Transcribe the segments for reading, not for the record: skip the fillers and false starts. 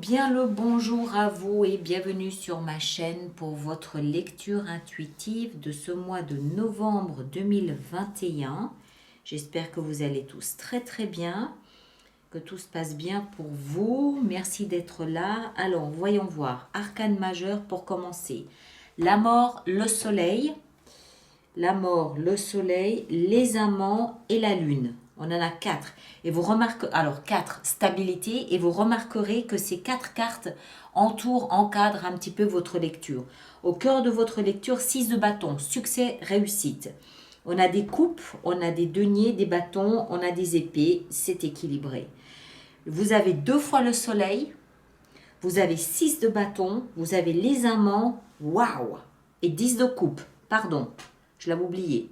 bien le bonjour à vous et bienvenue sur ma chaîne pour votre lecture intuitive de ce mois de novembre 2021. J'espère que vous allez tous très bien, que tout se passe bien pour vous. Merci d'être là. Alors, voyons voir. Arcane majeur pour commencer. La mort, le soleil. La mort, le soleil, les amants et la lune. On en a 4. Et vous remarquez, alors 4, stabilité, et vous remarquerez que ces 4 cartes encadrent un petit peu votre lecture. Au cœur de votre lecture, 6 de bâton, succès, réussite. On a des coupes, on a des deniers, des bâtons, on a des épées, c'est équilibré. Vous avez 2 fois le soleil, vous avez 6 de bâton, vous avez les amants, waouh, et 10 de coupe, pardon. Je l'avais oublié.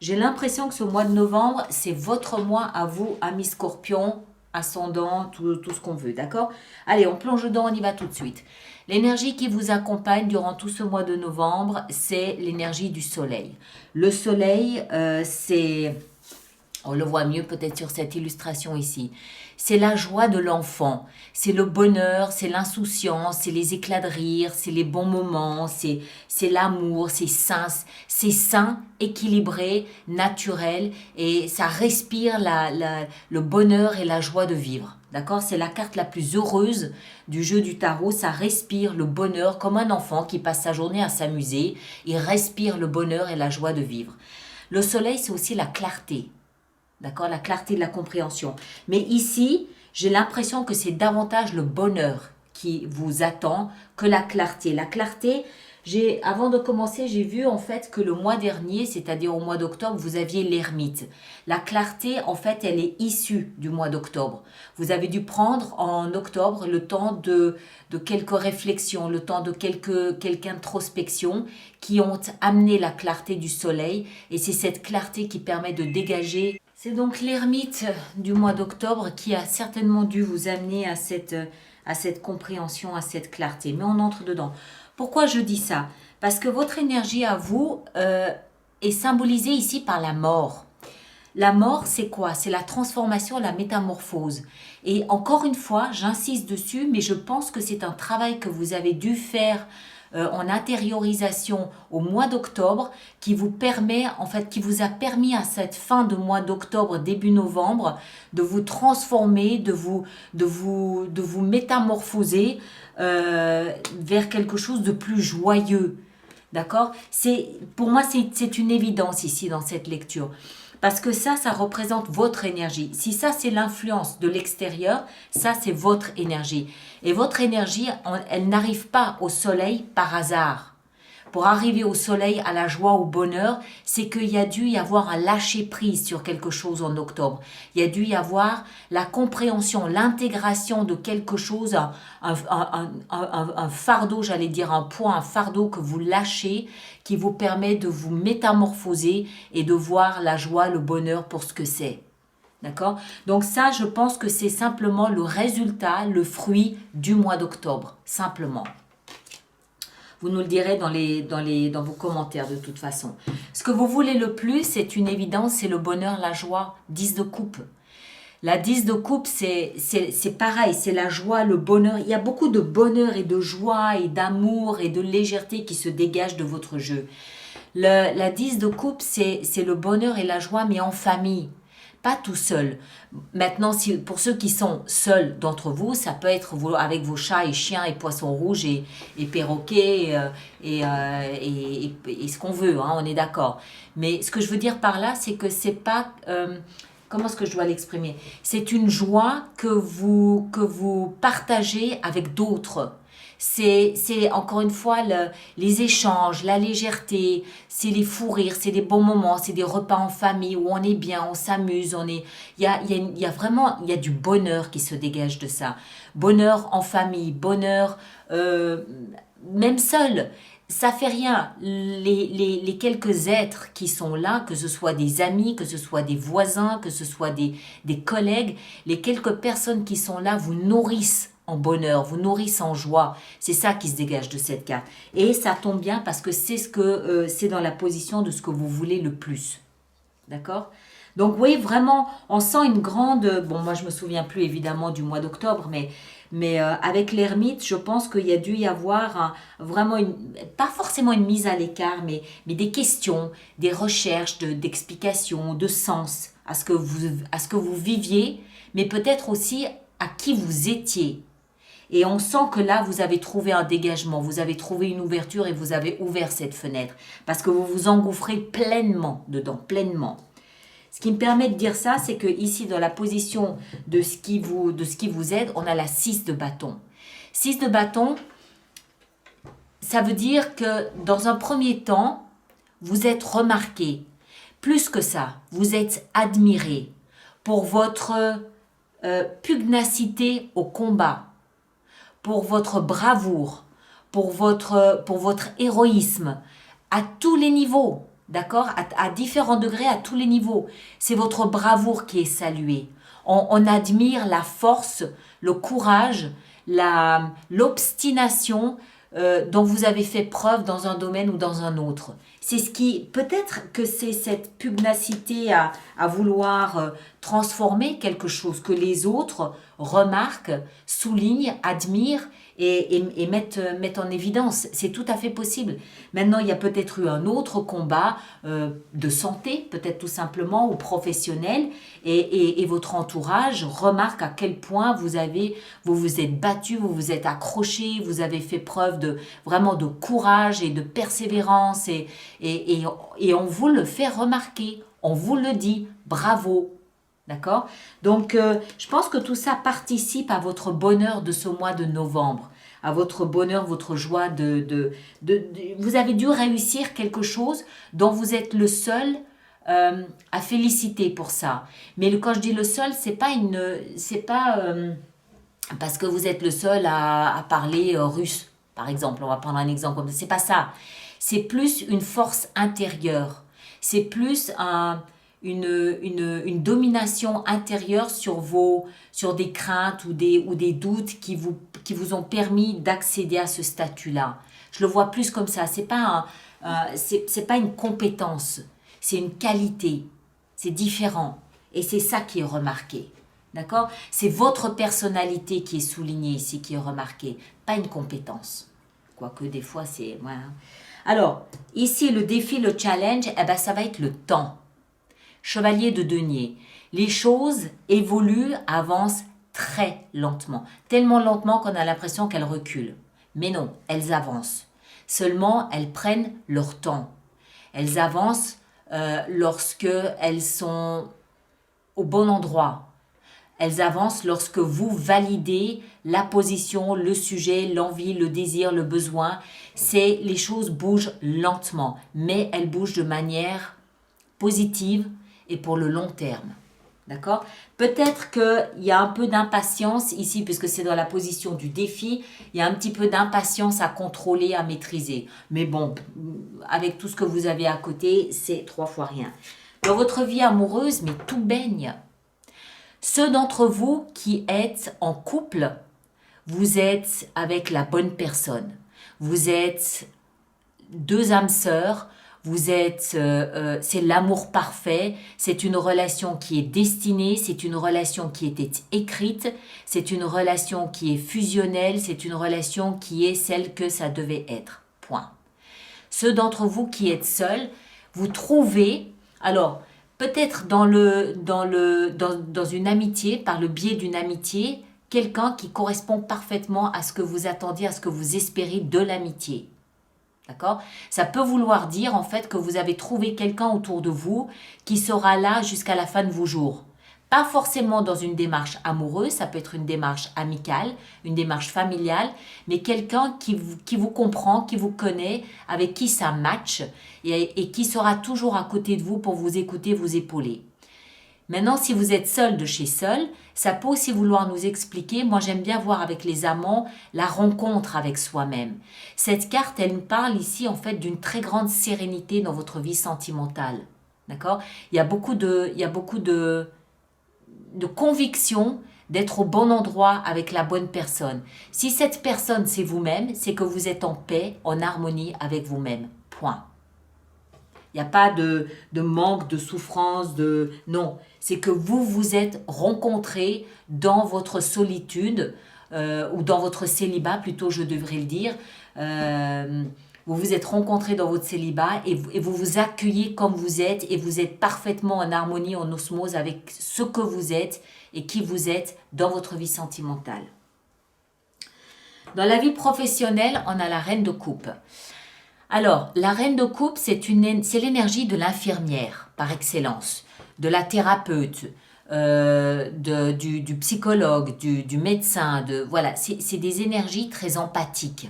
J'ai l'impression que ce mois de novembre, c'est votre mois à vous, amis scorpions, ascendant, tout ce qu'on veut, d'accord? Allez, on plonge dedans, on y va tout de suite. L'énergie qui vous accompagne durant tout ce mois de novembre, c'est l'énergie du soleil. Le soleil, on le voit mieux peut-être sur cette illustration ici. C'est la joie de l'enfant, c'est le bonheur, c'est l'insouciance, c'est les éclats de rire, c'est les bons moments, c'est l'amour, c'est sain, équilibré, naturel et ça respire le bonheur et la joie de vivre. D'accord? C'est la carte la plus heureuse du jeu du tarot, ça respire le bonheur comme un enfant qui passe sa journée à s'amuser, il respire le bonheur et la joie de vivre. Le soleil, c'est aussi la clarté. D'accord, la clarté de la compréhension. Mais ici, j'ai l'impression que c'est davantage le bonheur qui vous attend que la clarté. La clarté, avant de commencer, j'ai vu en fait que le mois dernier, c'est-à-dire au mois d'octobre, vous aviez l'ermite. La clarté, en fait, elle est issue du mois d'octobre. Vous avez dû prendre en octobre le temps de quelques réflexions, le temps de quelques introspections qui ont amené la clarté du soleil. Et c'est cette clarté qui permet de dégager. C'est donc l'ermite du mois d'octobre qui a certainement dû vous amener à cette compréhension, à cette clarté. Mais on entre dedans. Pourquoi je dis ça? Parce que votre énergie à vous est symbolisée ici par la mort. La mort, c'est quoi? C'est la transformation, la métamorphose. Et encore une fois, j'insiste dessus, mais je pense que c'est un travail que vous avez dû faire en intériorisation au mois d'octobre qui vous permet, en fait, qui vous a permis à cette fin de mois d'octobre, début novembre, de vous transformer, de vous métamorphoser vers quelque chose de plus joyeux. D'accord? Pour moi, c'est une évidence ici dans cette lecture. Parce que ça représente votre énergie. Si ça, c'est l'influence de l'extérieur, ça, c'est votre énergie. Et votre énergie, elle n'arrive pas au soleil par hasard. Pour arriver au soleil, à la joie, au bonheur, c'est qu'il y a dû y avoir un lâcher-prise sur quelque chose en octobre. Il y a dû y avoir la compréhension, l'intégration de quelque chose, un fardeau, j'allais dire un poids, un fardeau que vous lâchez, qui vous permet de vous métamorphoser et de voir la joie, le bonheur pour ce que c'est. D'accord? Donc ça, je pense que c'est simplement le résultat, le fruit du mois d'octobre, simplement. Vous nous le direz dans vos commentaires de toute façon. Ce que vous voulez le plus, c'est une évidence, c'est le bonheur, la joie. 10 de coupe. La 10 de coupe, c'est pareil, c'est la joie, le bonheur. Il y a beaucoup de bonheur et de joie et d'amour et de légèreté qui se dégagent de votre jeu. La 10 de coupe, c'est le bonheur et la joie, mais en famille. Pas tout seul. Maintenant, pour ceux qui sont seuls d'entre vous, ça peut être avec vos chats et chiens et poissons rouges et perroquets et ce qu'on veut, hein, on est d'accord. Mais ce que je veux dire par là, c'est que c'est pas... comment est-ce que je dois l'exprimer? C'est une joie que vous partagez avec d'autres. C'est encore une fois les échanges, la légèreté, c'est les fous rires, c'est des bons moments, c'est des repas en famille où on est bien, on s'amuse, il y a vraiment, il y a du bonheur qui se dégage de ça. Bonheur en famille, bonheur même seul. Ça fait rien. Les quelques êtres qui sont là, que ce soit des amis, que ce soit des voisins, que ce soit des collègues, les quelques personnes qui sont là vous nourrissent en bonheur, vous nourrissent en joie. C'est ça qui se dégage de cette carte. Et ça tombe bien parce que c'est dans la position de ce que vous voulez le plus. D'accord? Donc, vous voyez, vraiment, on sent une grande... Bon, moi, je me souviens plus, évidemment, du mois d'octobre, mais Mais avec l'ermite, je pense qu'il y a dû y avoir vraiment, pas forcément une mise à l'écart, mais des questions, des recherches d'explications, de sens à ce que vous viviez, mais peut-être aussi à qui vous étiez. Et on sent que là, vous avez trouvé un dégagement, vous avez trouvé une ouverture et vous avez ouvert cette fenêtre. Parce que vous vous engouffrez pleinement dedans, pleinement. Ce qui me permet de dire ça, c'est que ici, dans la position de ce qui vous aide, on a la 6 de bâton. 6 de bâton, ça veut dire que dans un premier temps, vous êtes remarqué. Plus que ça, vous êtes admiré pour votre pugnacité au combat, pour votre bravoure, pour votre héroïsme, à tous les niveaux, d'accord, à différents degrés, à tous les niveaux. C'est votre bravoure qui est saluée. On admire la force, le courage, l'obstination dont vous avez fait preuve dans un domaine ou dans un autre. C'est ce qui, peut-être que c'est cette pugnacité à vouloir transformer quelque chose que les autres remarquent, soulignent, admirent et mettent en évidence. C'est tout à fait possible. Maintenant, il y a peut-être eu un autre combat de santé, peut-être tout simplement, ou professionnel, et votre entourage remarque à quel point vous vous êtes battu, vous vous êtes accroché, vous avez fait preuve vraiment de courage et de persévérance, et on vous le fait remarquer, on vous le dit, bravo. D'accord? Donc, je pense que tout ça participe à votre bonheur de ce mois de novembre, à votre bonheur, votre joie vous avez dû réussir quelque chose dont vous êtes le seul à féliciter pour ça. Mais quand je dis le seul, c'est pas parce que vous êtes le seul à parler russe, par exemple. On va prendre un exemple comme ça. C'est pas ça. C'est plus une force intérieure. C'est plus une domination intérieure sur des craintes ou des doutes qui vous ont permis d'accéder à ce statut-là. Je le vois plus comme ça. C'est pas une compétence, c'est une qualité. C'est différent. Et c'est ça qui est remarqué. D'accord? C'est votre personnalité qui est soulignée ici, qui est remarquée, pas une compétence. Quoique des fois, c'est... Ouais, hein. Alors, ici, le défi, le challenge, eh ben, ça va être le temps. Chevalier de denier. Les choses évoluent, avancent très lentement. Tellement lentement qu'on a l'impression qu'elles reculent. Mais non, elles avancent. Seulement, elles prennent leur temps. Elles avancent lorsque elles sont au bon endroit. Elles avancent lorsque vous validez la position, le sujet, l'envie, le désir, le besoin. Les choses bougent lentement, mais elles bougent de manière positive et pour le long terme. D'accord? Peut-être qu'il y a un peu d'impatience ici, puisque c'est dans la position du défi, il y a un petit peu d'impatience à contrôler, à maîtriser. Mais bon, avec tout ce que vous avez à côté, c'est 3 fois rien. Dans votre vie amoureuse, mais tout baigne. Ceux d'entre vous qui êtes en couple, vous êtes avec la bonne personne. Vous êtes 2 âmes sœurs. C'est l'amour parfait, c'est une relation qui est destinée, c'est une relation qui était écrite, c'est une relation qui est fusionnelle, c'est une relation qui est celle que ça devait être. Point. Ceux d'entre vous qui êtes seuls, vous trouvez, alors peut-être dans une amitié, par le biais d'une amitié, quelqu'un qui correspond parfaitement à ce que vous attendiez, à ce que vous espérez de l'amitié. D'accord? Ça peut vouloir dire en fait que vous avez trouvé quelqu'un autour de vous qui sera là jusqu'à la fin de vos jours. Pas forcément dans une démarche amoureuse, ça peut être une démarche amicale, une démarche familiale, mais quelqu'un qui vous comprend, qui vous connaît, avec qui ça match et qui sera toujours à côté de vous pour vous écouter, vous épauler. Maintenant, si vous êtes seul de chez seul, ça peut aussi vouloir nous expliquer, moi j'aime bien voir avec les amants, la rencontre avec soi-même. Cette carte, elle nous parle ici en fait d'une très grande sérénité dans votre vie sentimentale. D'accord? Il y a beaucoup de conviction d'être au bon endroit avec la bonne personne. Si cette personne c'est vous-même, c'est que vous êtes en paix, en harmonie avec vous-même. Point. Il n'y a pas de manque, de souffrance, non. C'est que vous vous êtes rencontrés dans votre solitude, ou dans votre célibat, plutôt je devrais le dire. Vous vous êtes rencontrés dans votre célibat et vous vous accueillez comme vous êtes et vous êtes parfaitement en harmonie, en osmose avec ce que vous êtes et qui vous êtes dans votre vie sentimentale. Dans la vie professionnelle, on a la reine de coupe. Alors, la reine de coupe, c'est l'énergie de l'infirmière par excellence, de la thérapeute, du psychologue, du médecin. Voilà, c'est des énergies très empathiques.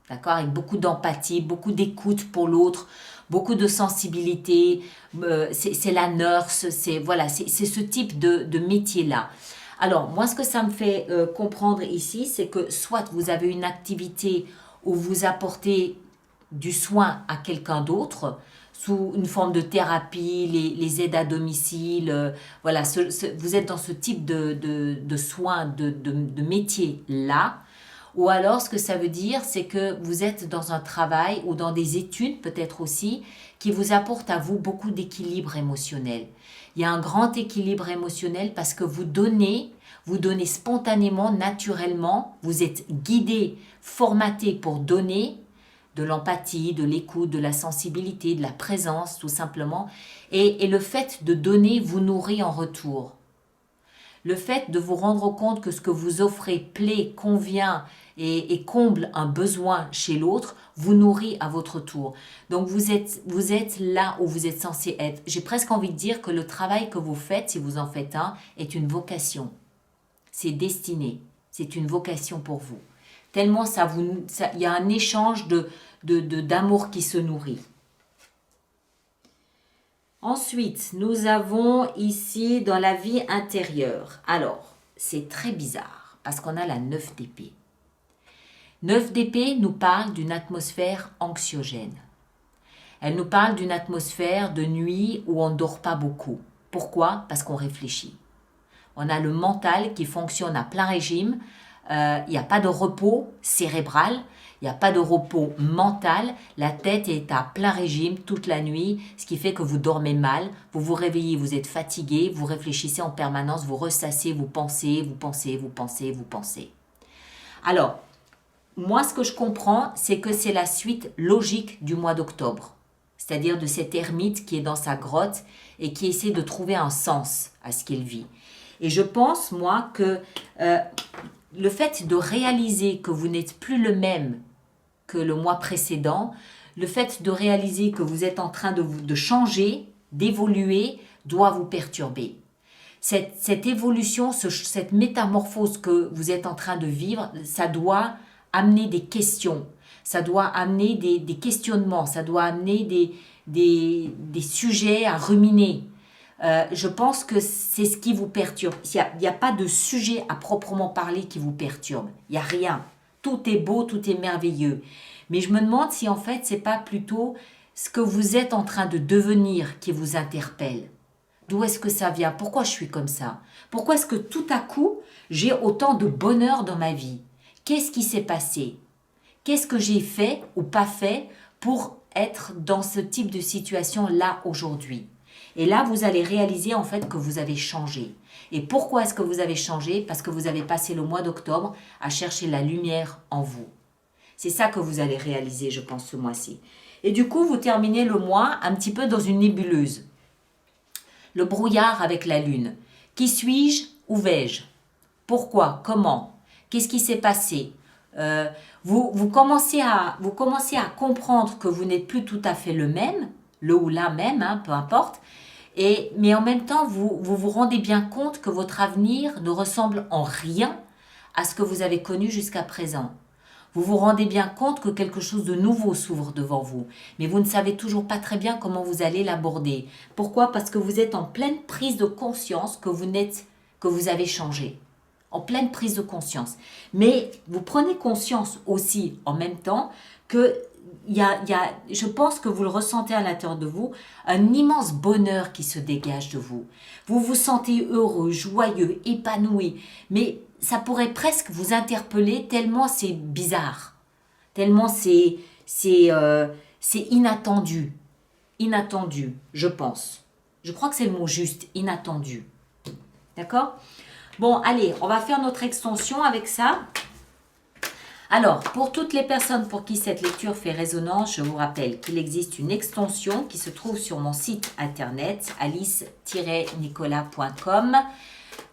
D'accord, avec beaucoup d'empathie, beaucoup d'écoute pour l'autre, beaucoup de sensibilité. C'est la nurse, voilà, c'est ce type de métier-là. Alors, moi, ce que ça me fait comprendre ici, c'est que soit vous avez une activité où vous apportez du soin à quelqu'un d'autre, sous une forme de thérapie, les aides à domicile, voilà, vous êtes dans ce type de soins, de métier-là. Ou alors, ce que ça veut dire, c'est que vous êtes dans un travail ou dans des études peut-être aussi qui vous apportent à vous beaucoup d'équilibre émotionnel. Il y a un grand équilibre émotionnel parce que vous donnez spontanément, naturellement, vous êtes guidé, formaté pour donner de l'empathie, de l'écoute, de la sensibilité, de la présence tout simplement. Et le fait de donner vous nourrit en retour. Le fait de vous rendre compte que ce que vous offrez plaît, convient et comble un besoin chez l'autre, vous nourrit à votre tour. Donc vous êtes là où vous êtes censé être. J'ai presque envie de dire que le travail que vous faites, si vous en faites un, est une vocation. C'est destiné. C'est une vocation pour vous. Tellement il y a un échange d'amour qui se nourrit. Ensuite, nous avons ici dans la vie intérieure. Alors, c'est très bizarre parce qu'on a la 9 d'épée. 9 d'épée nous parle d'une atmosphère anxiogène. Elle nous parle d'une atmosphère de nuit où on ne dort pas beaucoup. Pourquoi? Parce qu'on réfléchit. On a le mental qui fonctionne à plein régime. Il n'y a pas de repos cérébral. Il n'y a pas de repos mental, la tête est à plein régime toute la nuit, ce qui fait que vous dormez mal, vous vous réveillez, vous êtes fatigué, vous réfléchissez en permanence, vous ressassez, vous pensez. Alors, moi ce que je comprends, c'est que c'est la suite logique du mois d'octobre, c'est-à-dire de cet ermite qui est dans sa grotte et qui essaie de trouver un sens à ce qu'il vit. Et je pense, moi, que le fait de réaliser que vous n'êtes plus le même que le mois précédent, le fait de réaliser que vous êtes en train de changer, d'évoluer, doit vous perturber. Cette évolution, cette métamorphose que vous êtes en train de vivre, ça doit amener des questions, ça doit amener des questionnements, ça doit amener des sujets à ruminer. Je pense que c'est ce qui vous perturbe. Il n'y a pas de sujet à proprement parler qui vous perturbe. Il n'y a rien. Tout est beau, tout est merveilleux. Mais je me demande si en fait, c'est pas plutôt ce que vous êtes en train de devenir qui vous interpelle. D'où est-ce que ça vient? Pourquoi je suis comme ça? Pourquoi est-ce que tout à coup, j'ai autant de bonheur dans ma vie? Qu'est-ce qui s'est passé? Qu'est-ce que j'ai fait ou pas fait pour être dans ce type de situation-là aujourd'hui? Et là, vous allez réaliser en fait que vous avez changé. Et pourquoi est-ce que vous avez changé? Parce que vous avez passé le mois d'octobre à chercher la lumière en vous. C'est ça que vous allez réaliser, je pense, ce mois-ci. Et du coup, vous terminez le mois un petit peu dans une nébuleuse. Le brouillard avec la lune. Qui suis-je? Où vais-je? Pourquoi? Comment? Qu'est-ce qui s'est passé? Vous commencez à comprendre que vous n'êtes plus tout à fait le même, le ou la même, hein, peu importe. Mais en même temps, vous rendez bien compte que votre avenir ne ressemble en rien à ce que vous avez connu jusqu'à présent. Vous vous rendez bien compte que quelque chose de nouveau s'ouvre devant vous, mais vous ne savez toujours pas très bien comment vous allez l'aborder. Pourquoi? Parce que vous êtes en pleine prise de conscience que vous avez changé. En pleine prise de conscience. Mais vous prenez conscience aussi en même temps que je pense que vous le ressentez à l'intérieur de vous, un immense bonheur qui se dégage de vous. Vous vous sentez heureux, joyeux, épanoui, mais ça pourrait presque vous interpeller tellement c'est bizarre, tellement c'est inattendu. Inattendu, je pense. Je crois que c'est le mot juste, inattendu. D'accord? Bon, allez, on va faire notre extension avec ça. Alors, pour toutes les personnes pour qui cette lecture fait résonance, je vous rappelle qu'il existe une extension qui se trouve sur mon site internet alice-nicolas.com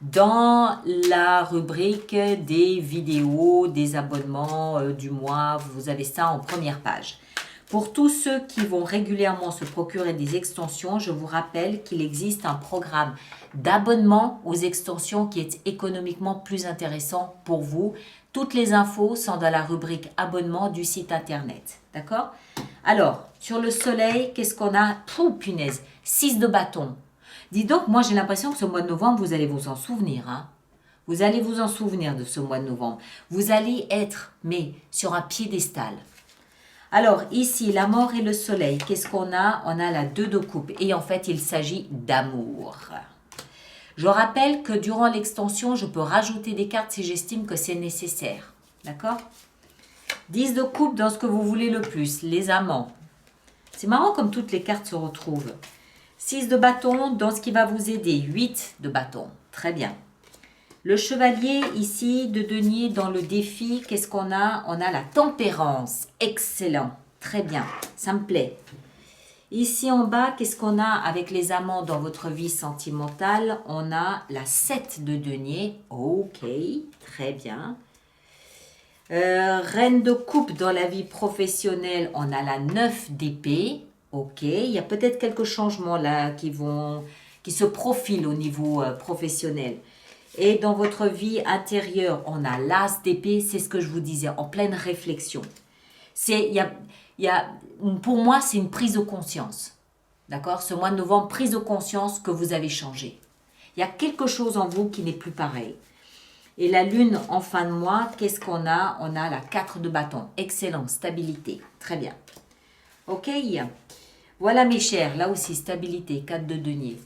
dans la rubrique des vidéos, des abonnements du mois. Vous avez ça en première page. Pour tous ceux qui vont régulièrement se procurer des extensions, je vous rappelle qu'il existe un programme d'abonnement aux extensions qui est économiquement plus intéressant pour vous. Toutes les infos sont dans la rubrique abonnement du site internet. D'accord? Alors, sur le soleil, qu'est-ce qu'on a? Pouh, punaise, 6 de bâton. Dis donc, moi j'ai l'impression que ce mois de novembre, vous allez vous en souvenir. Hein? Vous allez vous en souvenir de ce mois de novembre. Vous allez être, mais sur un piédestal. Alors, ici, la mort et le soleil, qu'est-ce qu'on a? On a la 2 de coupe. Et en fait, il s'agit d'amour. Je rappelle que durant l'extension, je peux rajouter des cartes si j'estime que c'est nécessaire. D'accord? 10 de coupe dans ce que vous voulez le plus, les amants. C'est marrant comme toutes les cartes se retrouvent. 6 de bâton dans ce qui va vous aider. 8 de bâton. Très bien. Le chevalier ici de denier dans le défi, qu'est-ce qu'on a? On a la tempérance. Excellent. Très bien. Ça me plaît. Ici en bas, qu'est-ce qu'on a avec les amants dans votre vie sentimentale? On a la 7 de denier. Ok. Très bien. Reine de coupe dans la vie professionnelle, on a la 9 d'épée. Ok. Il y a peut-être quelques changements là qui se profilent au niveau professionnel. Et dans votre vie intérieure, on a l'as d'épée, c'est ce que je vous disais, en pleine réflexion. Pour moi, c'est une prise de conscience. D'accord? Ce mois de novembre, prise de conscience que vous avez changé. Il y a quelque chose en vous qui n'est plus pareil. Et la lune en fin de mois, qu'est-ce qu'on a? On a la 4 de bâton. Excellent, stabilité. Très bien. Ok? Voilà mes chers, là aussi, stabilité, 4 de denier.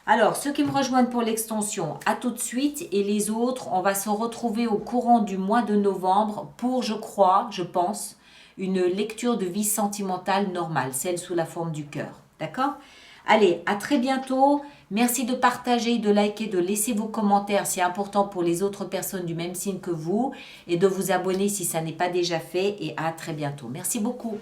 Alors, ceux qui me rejoignent pour l'extension, à tout de suite. Et les autres, on va se retrouver au courant du mois de novembre pour, je pense, une lecture de vie sentimentale normale, celle sous la forme du cœur. D'accord? Allez, à très bientôt. Merci de partager, de liker, de laisser vos commentaires. C'est important pour les autres personnes du même signe que vous. Et de vous abonner si ça n'est pas déjà fait. Et à très bientôt. Merci beaucoup.